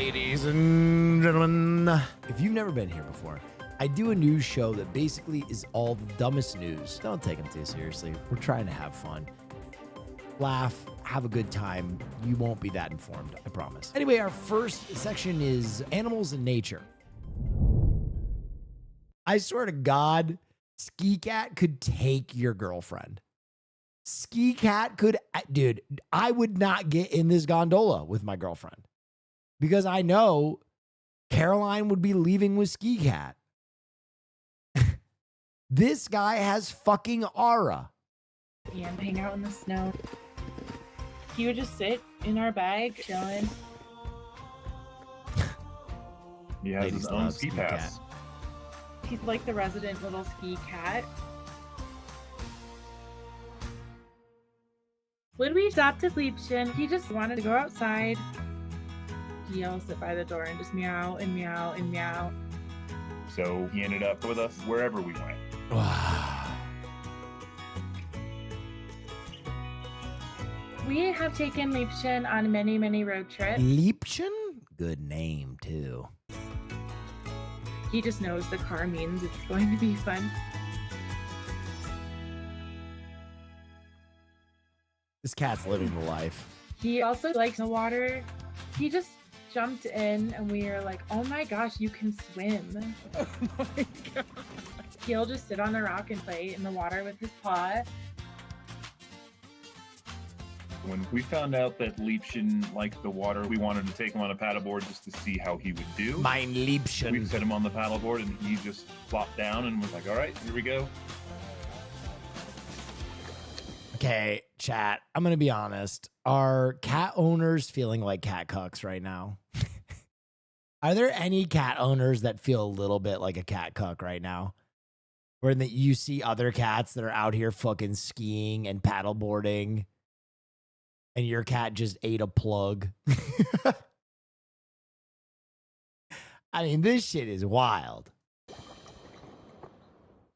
ladies and gentlemen. If you've never been here before, I do a news show that basically is all the dumbest news. Don't take them too seriously. We're trying to have fun. Laugh, have a good time. You won't be that informed, I promise. Anyway, our first section is animals and nature. I swear to God, Ski Cat could take your girlfriend. Ski Cat could, dude, I would not get in this gondola with my girlfriend because I know Caroline would be leaving with Ski Cat. This guy has fucking aura. Yeah, and hang out in the snow. He would just sit in our bag, chilling. He has his own ski pass. He's like the resident little ski cat. When we stopped at Liebchen, he just wanted to go outside. He'll sit by the door and just meow and meow and meow. So he ended up with us wherever we went. We have taken Liebchen on many, many road trips. Liebchen? Good name, too. He just knows the car means it's going to be fun. This cat's living the life. He also likes the water. He just jumped in and we were like, oh my gosh, you can swim. Oh my God. He'll just sit on the rock and play in the water with his paw. When we found out that Liebchen liked the water, we wanted to take him on a paddleboard just to see how he would do. Mein Liebchen. We set him on the paddleboard and he just flopped down and was like, all right, here we go. Okay, chat, I'm going to be honest. Are cat owners feeling like cat cucks right now? Are there any cat owners that feel a little bit like a cat cuck right now? Where that you see other cats that are out here fucking skiing and paddleboarding and your cat just ate a plug. I mean, this shit is wild.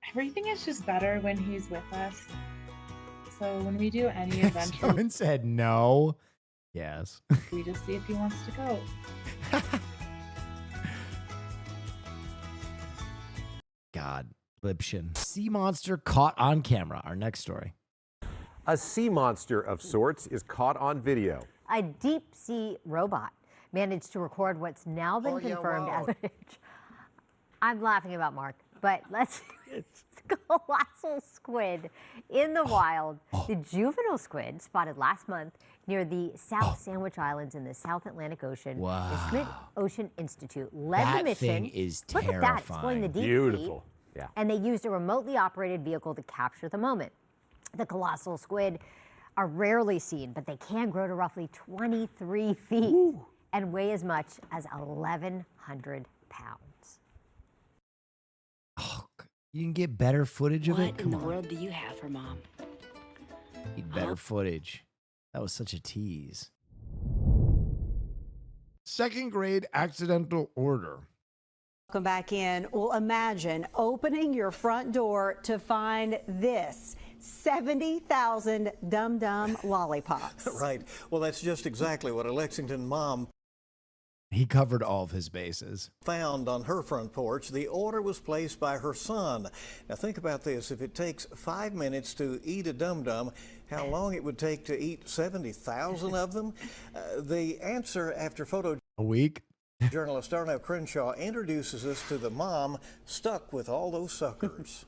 Everything is just better when he's with us. So when we do any adventure, Someone said no. Yes. we just see if he wants to go. God, Liebchen. Sea monster caught on camera. Our next story. A sea monster of sorts is caught on video. A deep sea robot managed to record what's now been confirmed as footage. I'm laughing about Mark, but let's it's colossal squid in the wild. The juvenile squid spotted last month near the South Sandwich Islands in the South Atlantic Ocean. Wow. The Schmidt Ocean Institute led That the mission. thing is Look at that, exploring the terrifying. deep Beautiful. sea. Yeah. And they used a remotely operated vehicle to capture the moment. The colossal squid are rarely seen, but they can grow to roughly 23 feet and weigh as much as 1,100 pounds. Oh, you can get better footage of it? What in Come the on. world do you have for Mom? Need better footage. That was such a tease. Second grade accidental order. Welcome back in. Well, imagine opening your front door to find this 70,000 Dum Dum lollipops. Right. Well, that's just exactly what a Lexington mom He covered all of his bases. found on her front porch. The order was placed by her son. Now think about this. If it takes 5 minutes to eat a Dum Dum, how long it would take to eat 70,000 of them? The answer after A week? photojournalist Darnell Crenshaw introduces us to the mom stuck with all those suckers.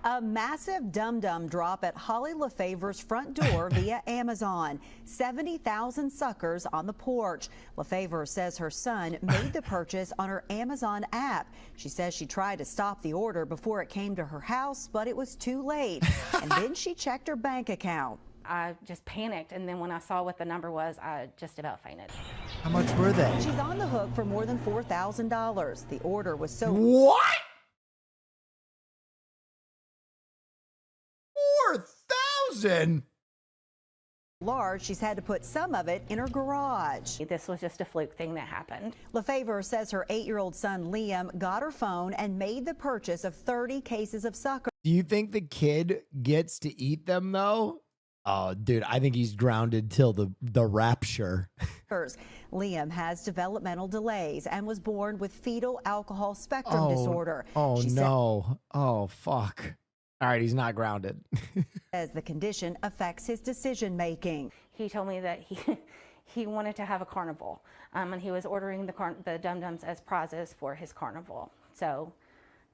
A massive Dum Dum drop at Holly LaFavor's front door via Amazon. 70,000 suckers on the porch. LaFavor says her son made the purchase on her Amazon app. She says she tried to stop the order before it came to her house, but it was too late. And then she checked her bank account. I just panicked, and then when I saw what the number was, I just about fainted. How much were they? She's on the hook for more than $4,000. The order was so... What? 4,000? large, she's had to put some of it in her garage. This was just a fluke thing that happened. LaFavor says her 8-year-old son Liam got her phone and made the purchase of 30 cases of suckers. Do you think the kid gets to eat them though? Oh, dude, I think he's grounded till the rapture. Liam has developmental delays and was born with fetal alcohol spectrum disorder. Oh, She no. Oh, fuck. All right, he's not grounded. says the condition affects his decision making. He told me that he wanted to have a carnival, and he was ordering the dum-dums as prizes for his carnival. So,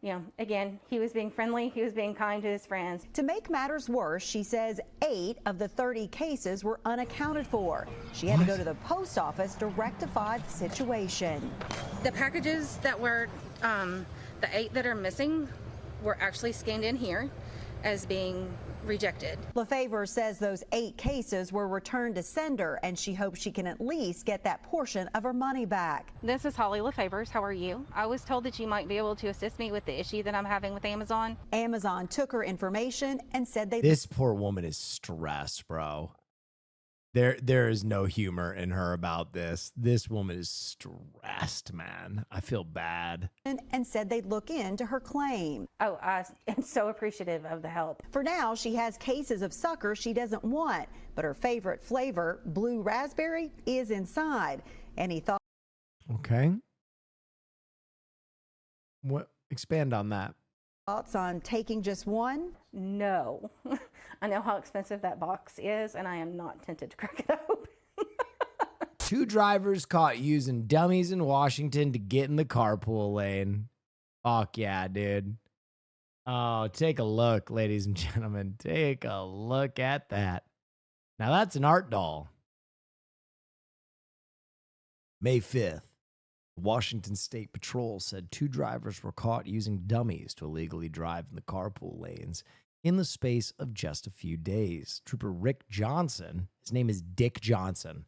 you know, again, he was being friendly, he was being kind to his friends. To make matters worse, she says 8 of the 30 cases were unaccounted for. She had to go to the post office to rectify the situation. The packages that were, the 8 that are missing were actually scanned in here as being rejected. LaFavor says those 8 cases were returned to sender, and she hopes she can at least get that portion of her money back. This is Holly LaFavors. How are you? I was told that you might be able to assist me with the issue that I'm having with Amazon. Amazon took her information and said they... This poor woman is stressed, bro. There is no humor in her about this. This woman is stressed, man. I feel bad. And said they'd look into her claim. Oh, I am so appreciative of the help. For now, she has cases of suckers she doesn't want, but her favorite flavor, blue raspberry, is inside. Any thoughts? Okay. What? Expand on that. Thoughts on taking just one? No. I know how expensive that box is, and I am not tempted to crack it open. 2 drivers caught using dummies in Washington to get in the carpool lane. Fuck yeah, dude. Oh, take a look, ladies and gentlemen. Take a look at that. Now that's an art doll. May 5th. Washington State Patrol said 2 drivers were caught using dummies to illegally drive in the carpool lanes in the space of just a few days. Trooper Rick Johnson, his name is Dick Johnson,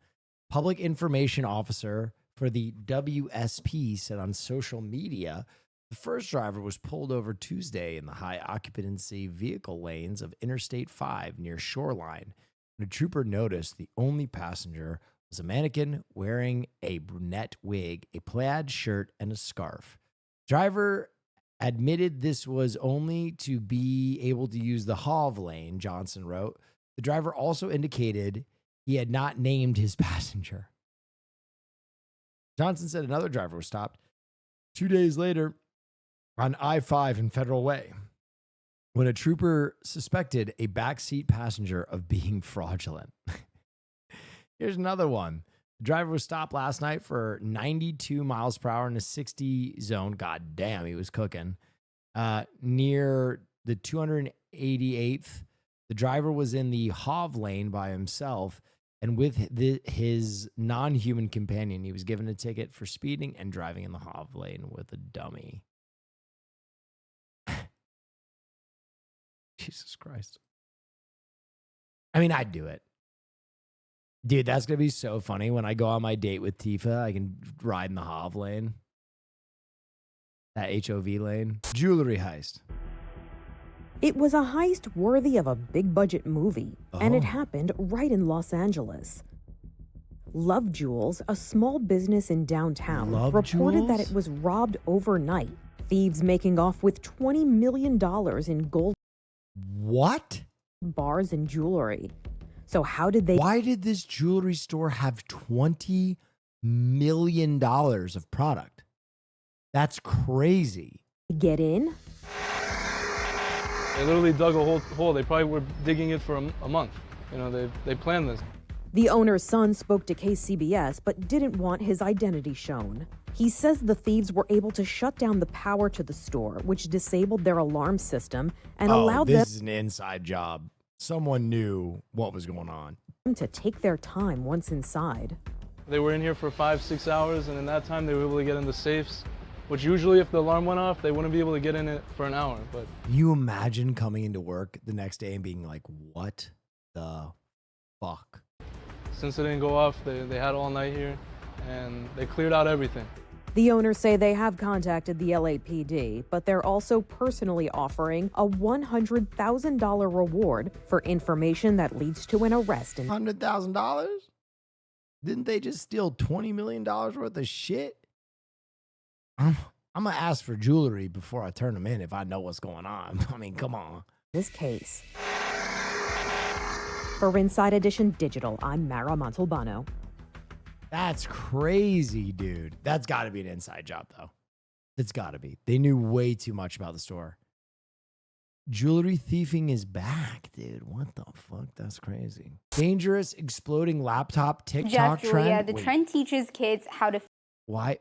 public information officer for the WSP, said on social media the first driver was pulled over Tuesday in the high occupancy vehicle lanes of Interstate 5 near Shoreline. When a trooper noticed the only passenger was a mannequin wearing a brunette wig, a plaid shirt, and a scarf. Driver admitted this was only to be able to use the HOV lane, Johnson wrote. The driver also indicated he had not named his passenger. Johnson said another driver was stopped 2 days later on I-5 in Federal Way when a trooper suspected a backseat passenger of being fraudulent. Here's another one. The driver was stopped last night for 92 miles per hour in a 60 zone. God damn, he was cooking. Near the 288th, the driver was in the HOV lane by himself and with his non-human companion. He was given a ticket for speeding and driving in the HOV lane with a dummy. Jesus Christ. I mean, I'd do it. Dude, that's going to be so funny. When I go on my date with Tifa, I can ride in the HOV lane. That HOV lane. Jewelry heist. It was a heist worthy of a big budget movie, and it happened right in Los Angeles. Love Jewels, a small business in downtown, reported that it was robbed overnight. Thieves making off with $20 million in gold. What? Bars and jewelry. So how did they... Why did this jewelry store have $20 million of product? That's crazy. Get in? They literally dug a hole. They probably were digging it for a month. You know, they planned this. The owner's son spoke to KCBS, but didn't want his identity shown. He says the thieves were able to shut down the power to the store, which disabled their alarm system and allowed them... This is an inside job. Someone knew what was going on. ...to take their time once inside. They were in here for 5-6 hours, and in that time they were able to get in the safes, which usually if the alarm went off, they wouldn't be able to get in it for an hour. But you imagine coming into work the next day and being like, what the fuck? Since it didn't go off, they had all night here, and they cleared out everything. The owners say they have contacted the LAPD, but they're also personally offering a $100,000 reward for information that leads to an arrest. $100,000? Didn't they just steal $20 million worth of shit? I'm going to ask for jewelry before I turn them in if I know what's going on. I mean, come on. This case. For Inside Edition Digital, I'm Mara Montalbano. That's crazy, dude. That's got to be an inside job, though. It's got to be. They knew way too much about the store. Jewelry thieving is back, dude. What the fuck? That's crazy. Dangerous exploding laptop TikTok Jeff, Julia, trend. the Wait, trend teaches kids how to. why?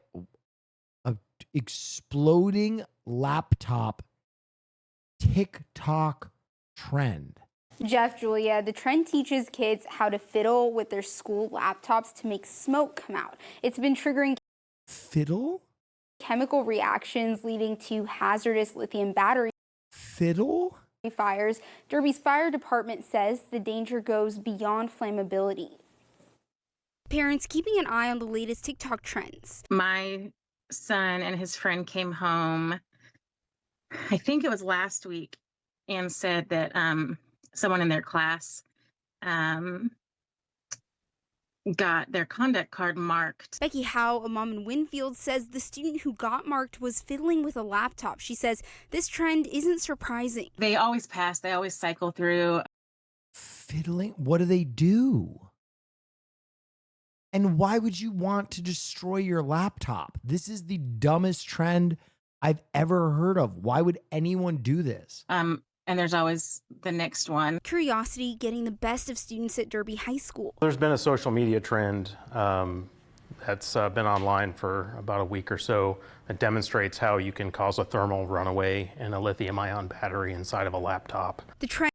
A exploding laptop TikTok trend. Jeff, Julia, the trend teaches kids how to fiddle with their school laptops to make smoke come out. It's been triggering Fiddle? chemical reactions leading to hazardous lithium battery Fiddle? fires. Derby's fire department says the danger goes beyond flammability. Parents keeping an eye on the latest TikTok trends. My son and his friend came home, I think it was last week, and said that someone in their class got their conduct card marked. Becky Howe, a mom in Winfield, says the student who got marked was fiddling with a laptop. She says this trend isn't surprising. They always pass, they always cycle through. Fiddling? What do they do? And why would you want to destroy your laptop? This is the dumbest trend I've ever heard of. Why would anyone do this? And there's always the next one. Curiosity getting the best of students at Derby High School. There's been a social media trend that's been online for about a week or so that demonstrates how you can cause a thermal runaway in a lithium-ion battery inside of a laptop. The trend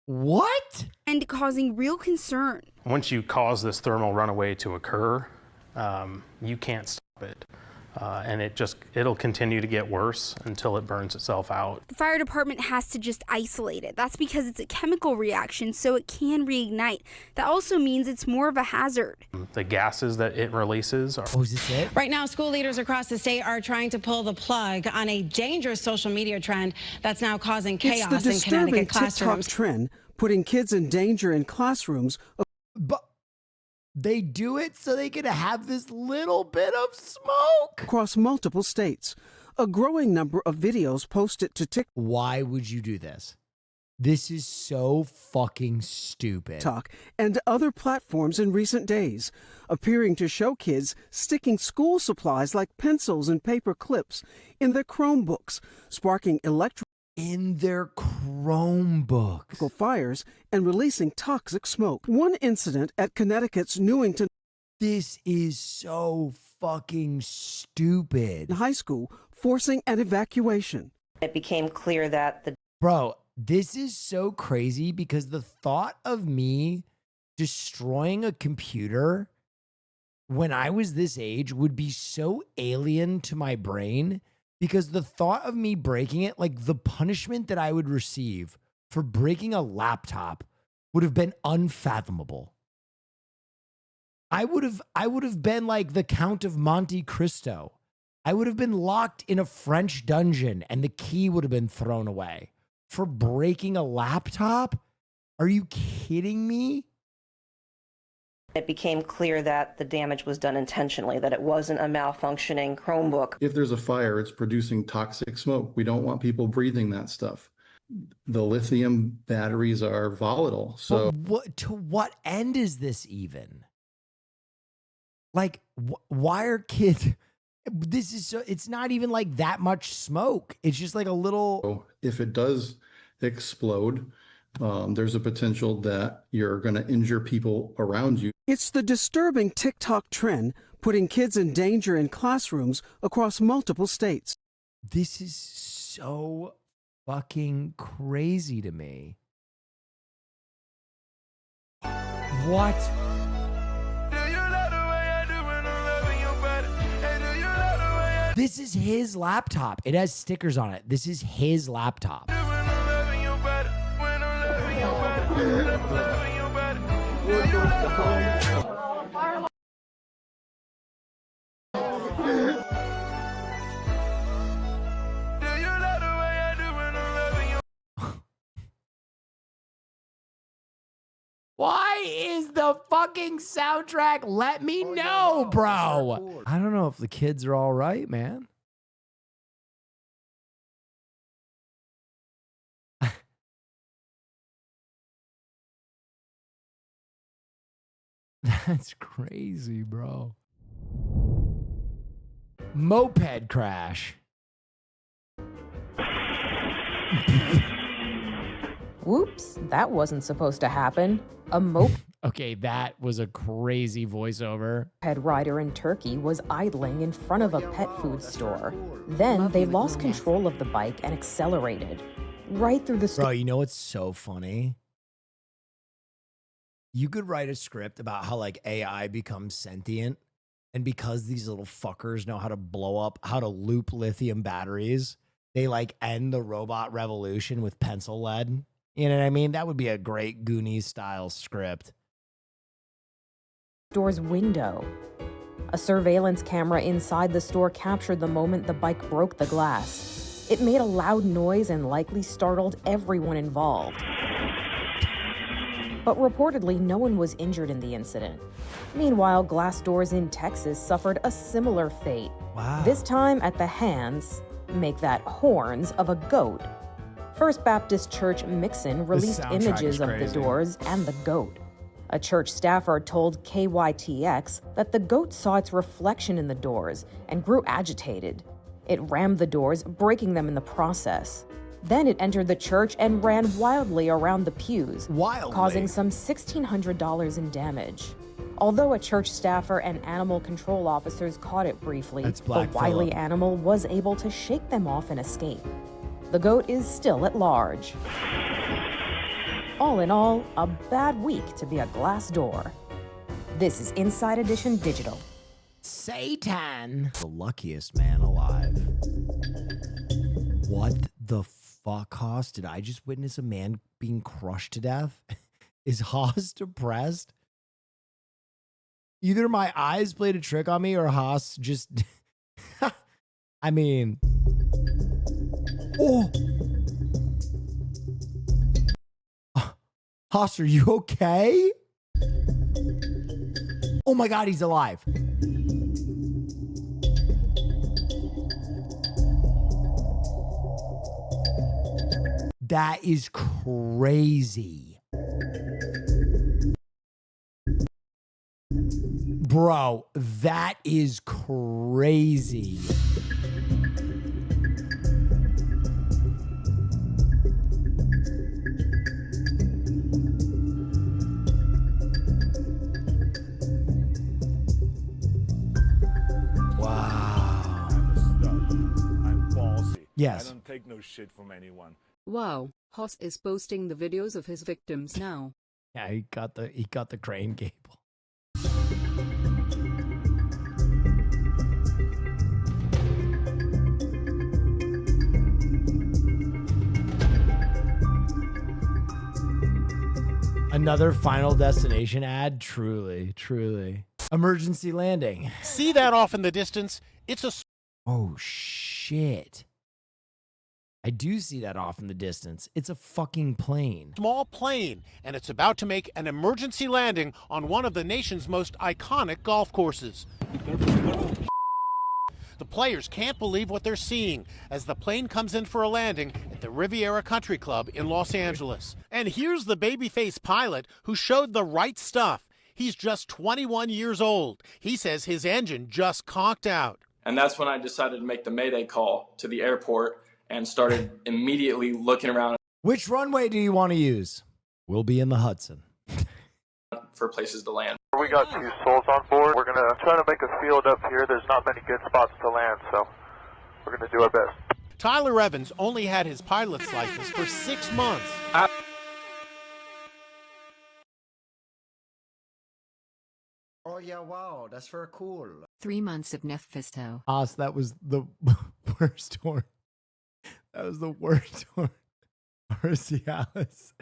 What? and causing real concern. Once you cause this thermal runaway to occur, you can't stop it. And it'll continue to get worse until it burns itself out. The fire department has to just isolate it. That's because it's a chemical reaction, so it can reignite. That also means it's more of a hazard. The gases that it releases are... Oh, is this it? Right now, school leaders across the state are trying to pull the plug on a dangerous social media trend that's now causing chaos it's the in disturbing Connecticut TikTok classrooms. trend, putting kids in danger in classrooms. But they do it so they can have this little bit of smoke Across multiple states. A growing number of videos posted to TikTok. Why would you do this? This is so fucking stupid. And other platforms in recent days, appearing to show kids sticking school supplies like pencils and paper clips in their Chromebooks, sparking in their Chromebooks fires and releasing toxic smoke. One incident at Connecticut's Newington. This is so fucking stupid. High school forcing an evacuation. It became clear that Bro, this is so crazy because the thought of me destroying a computer when I was this age would be so alien to my brain. Because the thought of me breaking it, like the punishment that I would receive for breaking a laptop would have been unfathomable. I would have been like the Count of Monte Cristo. I would have been locked in a French dungeon and the key would have been thrown away for breaking a laptop. Are you kidding me? it became clear that the damage was done intentionally, that it wasn't a malfunctioning Chromebook. If there's a fire, it's producing toxic smoke. We don't want people breathing that stuff. The lithium batteries are volatile. So to what end is this even? Like, why are kids... This is so... It's not even like that much smoke. It's just like a little... If it does explode, there's a potential that you're going to injure people around you. It's the disturbing TikTok trend putting kids in danger in classrooms across multiple states. This is so fucking crazy to me. What? This is his laptop. It has stickers on it. This is his laptop. Why is the fucking soundtrack? Let me know, bro. I don't know if the kids are all right, man. That's crazy, bro. Moped Crash. Whoops, that wasn't supposed to happen. A moped Okay, that was a crazy voiceover. rider in Turkey was idling in front of a pet food store. Then they lost control of the bike and accelerated right through the store. Bro, you know what's so funny? You could write a script about how like AI becomes sentient, and because these little fuckers know how to blow up, how to loop lithium batteries, they like end the robot revolution with pencil lead. You know what I mean? That would be a great Goonies style script. Store's window. A surveillance camera inside the store captured the moment the bike broke the glass. It made a loud noise and likely startled everyone involved. But reportedly, no one was injured in the incident. Meanwhile, glass doors in Texas suffered a similar fate. Wow. This time at the hands, make that horns, of a goat. First Baptist Church Mixon released images of the doors and the goat. A church staffer told KYTX that the goat saw its reflection in the doors and grew agitated. It rammed the doors, breaking them in the process. Then it entered the church and ran wildly around the pews, causing some $1,600 in damage. Although a church staffer and animal control officers caught it briefly, the wily animal was able to shake them off and escape. The goat is still at large. All in all, a bad week to be a glass door. This is Inside Edition Digital. Satan, the luckiest man alive. What the fuck, Hoss? Did I just witness a man being crushed to death? Is Hoss depressed? Either my eyes played a trick on me or Hoss just... I mean... Oh! Hoss, are you okay? Oh my God, he's alive. That is crazy. Bro, that is crazy. Wow. I'm ballsy. Yes. I don't take no shit from anyone. Wow, Hoss is posting the videos of his victims now. Yeah, he got the crane cable. Another Final Destination ad? Truly, truly. Emergency landing. See that off in the distance? It's a... Oh, shit. I do see that off in the distance. It's a fucking plane. Small plane, and it's about to make an emergency landing on one of the nation's most iconic golf courses. The players can't believe what they're seeing as the plane comes in for a landing at the Riviera Country Club in Los Angeles. And here's the babyface pilot who showed the right stuff. He's just 21 years old. He says his engine just conked out. And that's when I decided to make the Mayday call to the airport and started immediately looking around. Which runway do you want to use? We'll be in the Hudson. For places to land. We got 2 souls on board. We're going to try to make a field up here. There's not many good spots to land, so we're going to do our best. Tyler Evans only had his pilot's license for 6 months. Oh yeah, wow, that's very cool. 3 months of Neff Fisto. Hoss, that was the worst horn. That was the worst horn. Cialis.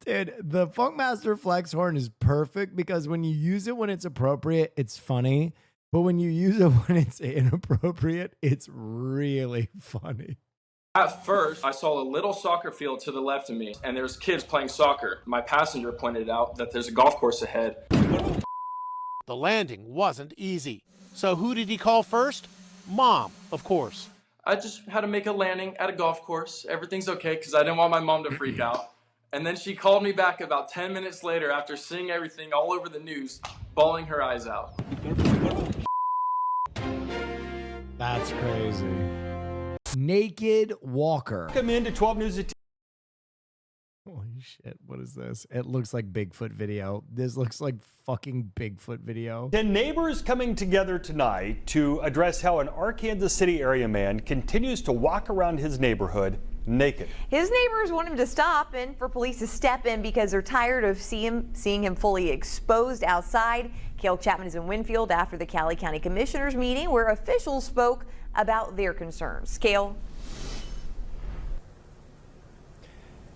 Dude, the Funkmaster Flex horn is perfect because when you use it when it's appropriate, it's funny. But when you use it when it's inappropriate, it's really funny. At first, I saw a little soccer field to the left of me, and there's kids playing soccer. My passenger pointed out that there's a golf course ahead. The landing wasn't easy. So who did he call first? Mom, of course. I just had to make a landing at a golf course. Everything's okay because I didn't want my mom to freak out. And then she called me back about 10 minutes later after seeing everything all over the news bawling her eyes out. That's crazy. Naked Walker. Welcome into 12 News at Holy shit, what is this? It looks like Bigfoot video. This looks like fucking Bigfoot video. 10 neighbors coming together tonight to address how an Arkansas City area man continues to walk around his neighborhood naked. His neighbors want him to stop and for police to step in because they're tired of seeing him fully exposed outside. Cale Chapman is in Winfield after the Cali County Commissioners meeting where officials spoke about their concerns. Cale.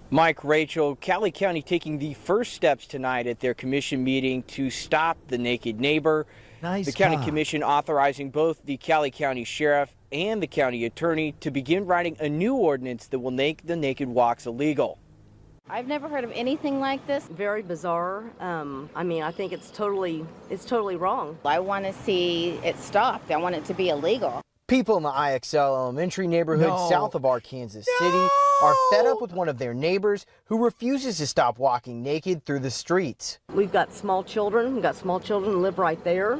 Mike, Rachel, Cali County taking the first steps tonight at their commission meeting to stop the naked neighbor. The county commission authorizing both the Cali County sheriff and the county attorney to begin writing a new ordinance that will make the naked walks illegal. I've never heard of anything like this. Very bizarre. I mean, I think it's totally wrong. I want to see it stopped. I want it to be illegal. People in the IXL elementary neighborhood south of Arkansas City are fed up with one of their neighbors who refuses to stop walking naked through the streets. We've got small children. We've got small children who live right there.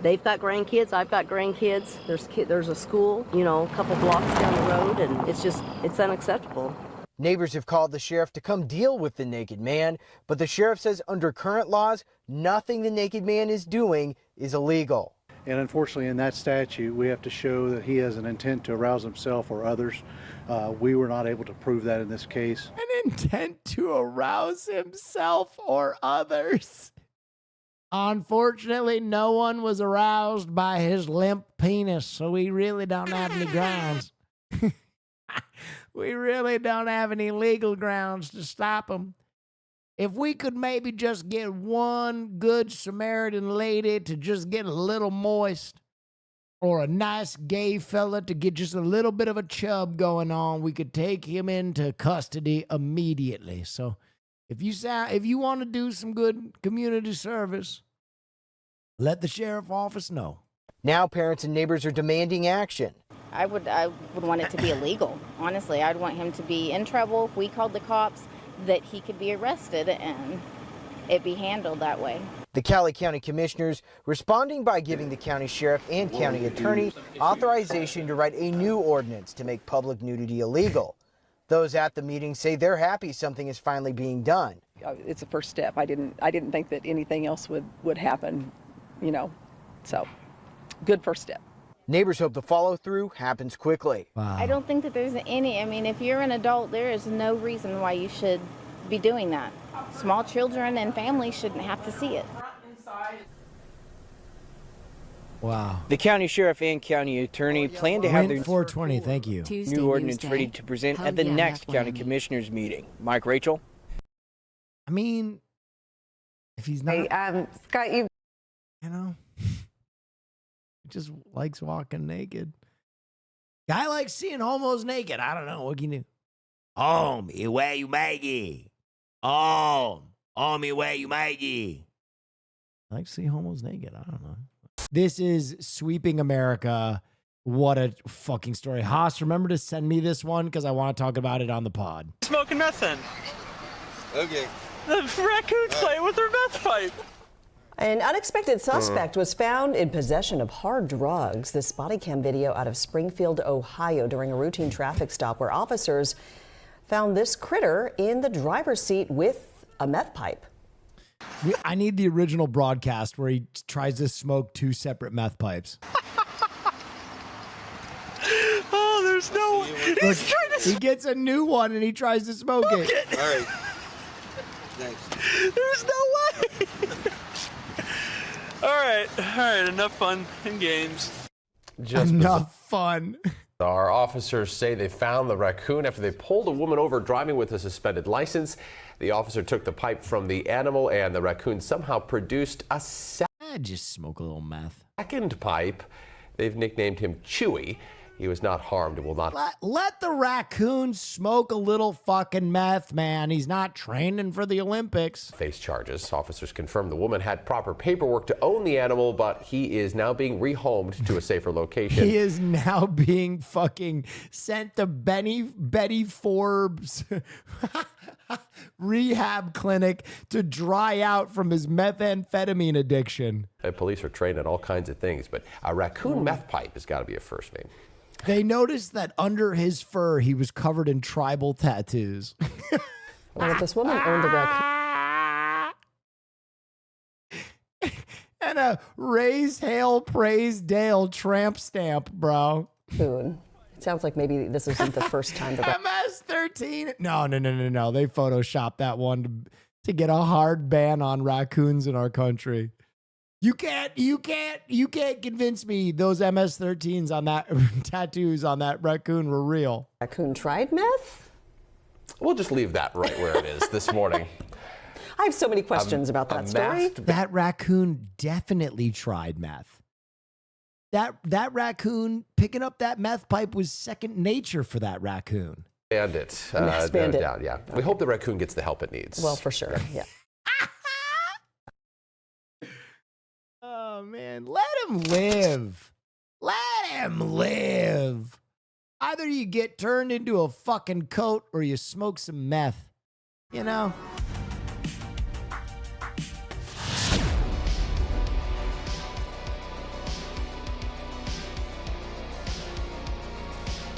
They've got grandkids. I've got grandkids. There's a school, a couple blocks down the road, and it's unacceptable. Neighbors have called the sheriff to come deal with the naked man, but the sheriff says under current laws, nothing the naked man is doing is illegal. And unfortunately, in that statute, we have to show that he has an intent to arouse himself or others. We were not able to prove that in this case. An intent to arouse himself or others. Unfortunately, no one was aroused by his limp penis, so we really don't have any grounds. We really don't have any legal grounds to stop him. If we could maybe just get one good Samaritan lady to just get a little moist, or a nice gay fella to get just a little bit of a chub going on, we could take him into custody immediately. So if you want to do some good community service, let the sheriff office know. Now parents and neighbors are demanding action. I would want it to be illegal. Honestly, I'd want him to be in trouble if we called the cops, that he could be arrested and it be handled that way. The Cali County Commissioners responding by giving the county sheriff and county attorney authorization to write a new ordinance to make public nudity illegal. Those at the meeting say they're happy something is finally being done. It's a first step. I didn't think that anything else would happen, so good first step. Neighbors hope the follow-through happens quickly. Wow. I don't think that there's if you're an adult, there is no reason why you should be doing that. Small children and families shouldn't have to see it. Wow. The county sheriff and county attorney plan to have their 420, thank you. new ordinance ready to present at the next county commissioners meeting. Mike, Rachel? I mean, if he's not... Hey, Scott, you know, he just likes walking naked. Guy likes seeing homos naked. I don't know. What can you do? Homie, where you make it? Homie, where you make it? I like to see homos naked. I don't know. This is Sweeping America. What a fucking story. Hoss, remember to send me this one because I want to talk about it on the pod. Smoking meth then. Okay. The raccoon's playing with her meth pipe. An unexpected suspect was found in possession of hard drugs. This body cam video out of Springfield, Ohio during a routine traffic stop where officers found this critter in the driver's seat with a meth pipe. I need the original broadcast where he tries to smoke two separate meth pipes. Oh, there's no way. Look, he gets a new one and he tries to smoke it. All right. Thanks. There's no way. All right, enough fun and games. Enough fun. Our officers say they found the raccoon after they pulled a woman over driving with a suspended license. The officer took the pipe from the animal and the raccoon somehow produced a just smoke a little meth. second pipe. They've nicknamed him Chewy. He was not harmed and will not. Let the raccoon smoke a little fucking meth, man. He's not training for the Olympics. Face charges. Officers confirmed the woman had proper paperwork to own the animal, but he is now being rehomed to a safer location. He is now being fucking sent to Betty Forbes rehab clinic to dry out from his methamphetamine addiction. Police are trained on all kinds of things, but a raccoon meth pipe has got to be a first name. They noticed that under his fur, he was covered in tribal tattoos. Well, if this woman owned the raccoon. And a raise, hail, praise, Dale tramp stamp, bro. It sounds like maybe this isn't the first time the MS-13. No. They photoshopped that one to get a hard ban on raccoons in our country. You can't convince me those MS-13s on that tattoos on that raccoon were real. Raccoon tried meth? We'll just leave that right where it is this morning. I have so many questions about that story. That raccoon definitely tried meth. That raccoon picking up that meth pipe was second nature for that raccoon. Bandit. Bandit. No doubt, yeah. Okay. We hope the raccoon gets the help it needs. Well, for sure, yeah. Oh, man. Let him live. Let him live. Either you get turned into a fucking coat or you smoke some meth. You know?